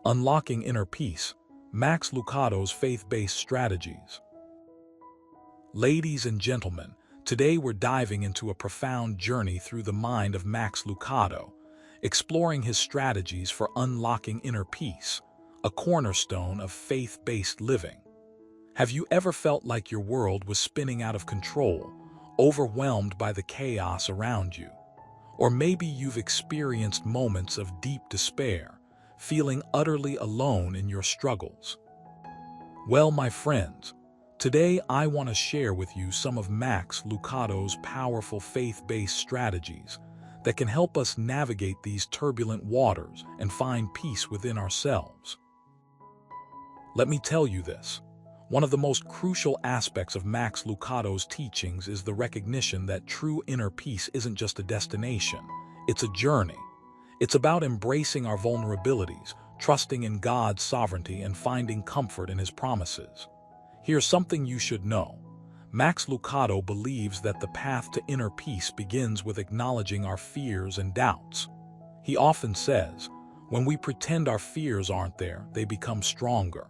Unlocking Inner Peace, Max Lucado's Faith-Based Strategies. Ladies and gentlemen, today we're diving into a profound journey through the mind of Max Lucado, exploring his strategies for unlocking inner peace, a cornerstone of faith-based living. Have you ever felt like your world was spinning out of control, overwhelmed by the chaos around you? Or maybe you've experienced moments of deep despair, feeling utterly alone in your struggles. Well, my friends, today I want to share with you some of Max Lucado's powerful faith-based strategies that can help us navigate these turbulent waters and find peace within ourselves. Let me tell you this. One of the most crucial aspects of Max Lucado's teachings is the recognition that true inner peace isn't just a destination, it's a journey. It's about embracing our vulnerabilities, trusting in God's sovereignty, and finding comfort in His promises. Here's something you should know. Max Lucado believes that the path to inner peace begins with acknowledging our fears and doubts. He often says, when we pretend our fears aren't there, they become stronger.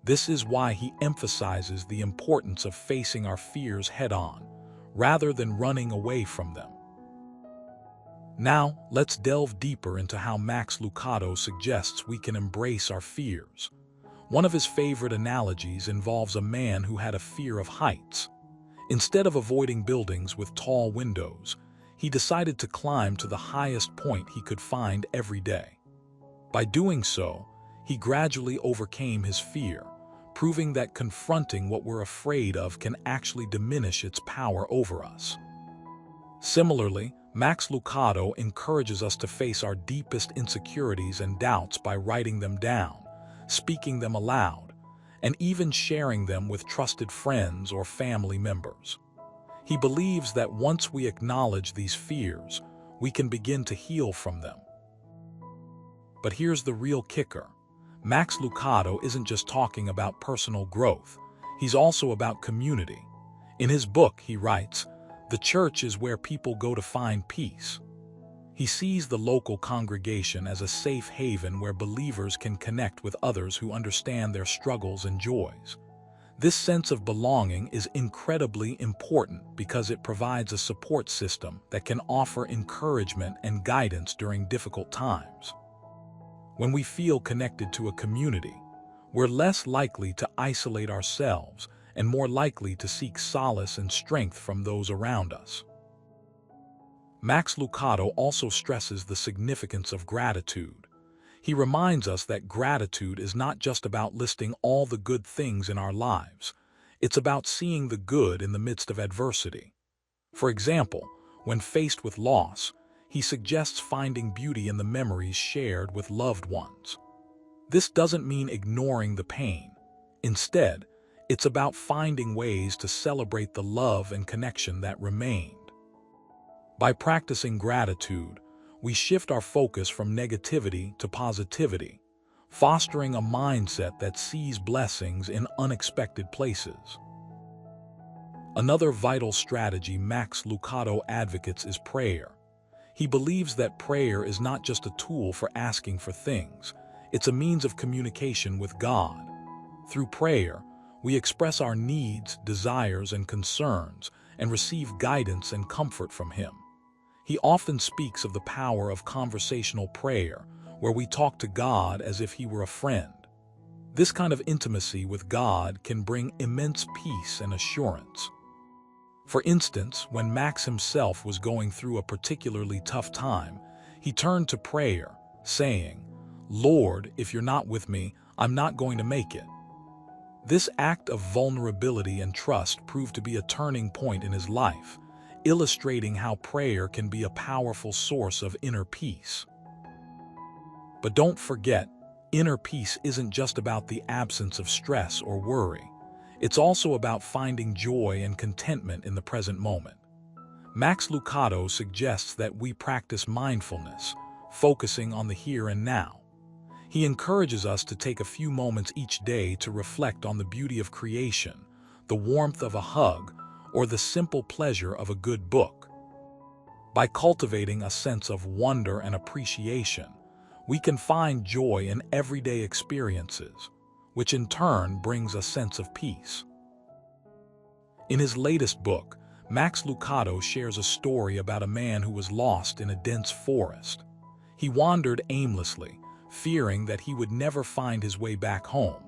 This is why he emphasizes the importance of facing our fears head-on, rather than running away from them. Now, let's delve deeper into how Max Lucado suggests we can embrace our fears. One of his favorite analogies involves a man who had a fear of heights. Instead of avoiding buildings with tall windows, he decided to climb to the highest point he could find every day. By doing so, he gradually overcame his fear, proving that confronting what we're afraid of can actually diminish its power over us. Similarly, Max Lucado encourages us to face our deepest insecurities and doubts by writing them down, speaking them aloud, and even sharing them with trusted friends or family members. He believes that once we acknowledge these fears, we can begin to heal from them. But here's the real kicker. Max Lucado isn't just talking about personal growth, he's also about community. In his book, he writes, "The church is where people go to find peace." He sees the local congregation as a safe haven where believers can connect with others who understand their struggles and joys. This sense of belonging is incredibly important because it provides a support system that can offer encouragement and guidance during difficult times. When we feel connected to a community, we're less likely to isolate ourselves and more likely to seek solace and strength from those around us. Max Lucado also stresses the significance of gratitude. He reminds us that gratitude is not just about listing all the good things in our lives. It's about seeing the good in the midst of adversity. For example, when faced with loss, he suggests finding beauty in the memories shared with loved ones. This doesn't mean ignoring the pain. Instead, it's about finding ways to celebrate the love and connection that remained. By practicing gratitude, we shift our focus from negativity to positivity, fostering a mindset that sees blessings in unexpected places. Another vital strategy Max Lucado advocates is prayer. He believes that prayer is not just a tool for asking for things, it's a means of communication with God. Through prayer, we express our needs, desires, and concerns, and receive guidance and comfort from Him. He often speaks of the power of conversational prayer, where we talk to God as if He were a friend. This kind of intimacy with God can bring immense peace and assurance. For instance, when Max himself was going through a particularly tough time, he turned to prayer, saying, "Lord, if you're not with me, I'm not going to make it." This act of vulnerability and trust proved to be a turning point in his life, illustrating how prayer can be a powerful source of inner peace. But don't forget, inner peace isn't just about the absence of stress or worry. It's also about finding joy and contentment in the present moment. Max Lucado suggests that we practice mindfulness, focusing on the here and now. He encourages us to take a few moments each day to reflect on the beauty of creation, the warmth of a hug, or the simple pleasure of a good book. By cultivating a sense of wonder and appreciation, we can find joy in everyday experiences, which in turn brings a sense of peace. In his latest book, Max Lucado shares a story about a man who was lost in a dense forest. He wandered aimlessly, fearing that he would never find his way back home.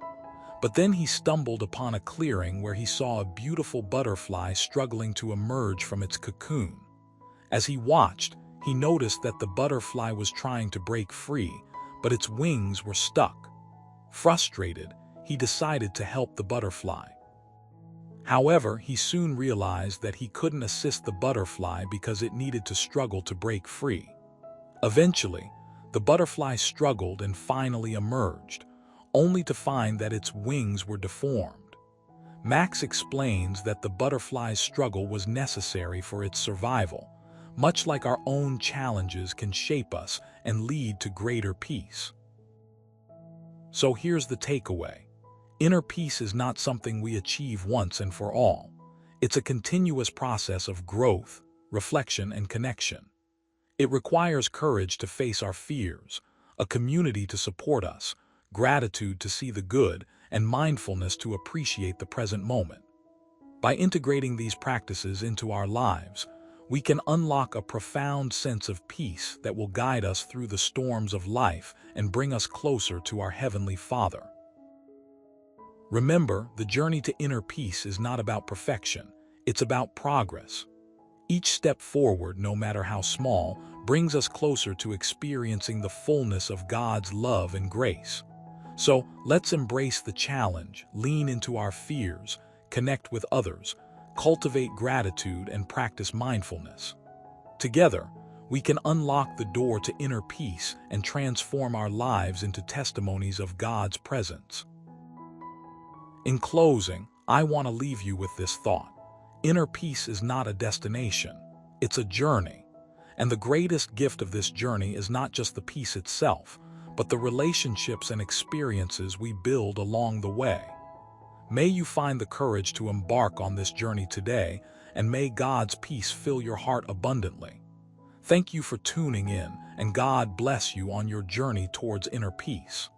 But then he stumbled upon a clearing where he saw a beautiful butterfly struggling to emerge from its cocoon. As he watched, he noticed that the butterfly was trying to break free, but its wings were stuck. Frustrated, he decided to help the butterfly. However, he soon realized that he couldn't assist the butterfly because it needed to struggle to break free. Eventually, the butterfly struggled and finally emerged, only to find that its wings were deformed. Max explains that the butterfly's struggle was necessary for its survival, much like our own challenges can shape us and lead to greater peace. So here's the takeaway. Inner peace is not something we achieve once and for all. It's a continuous process of growth, reflection, and connection. It requires courage to face our fears, a community to support us, gratitude to see the good, and mindfulness to appreciate the present moment. By integrating these practices into our lives, we can unlock a profound sense of peace that will guide us through the storms of life and bring us closer to our Heavenly Father. Remember, the journey to inner peace is not about perfection, it's about progress. Each step forward, no matter how small, brings us closer to experiencing the fullness of God's love and grace. So, let's embrace the challenge, lean into our fears, connect with others, cultivate gratitude, and practice mindfulness. Together, we can unlock the door to inner peace and transform our lives into testimonies of God's presence. In closing, I want to leave you with this thought. Inner peace is not a destination, it's a journey. And the greatest gift of this journey is not just the peace itself, but the relationships and experiences we build along the way. May you find the courage to embark on this journey today, and may God's peace fill your heart abundantly. Thank you for tuning in, and God bless you on your journey towards inner peace.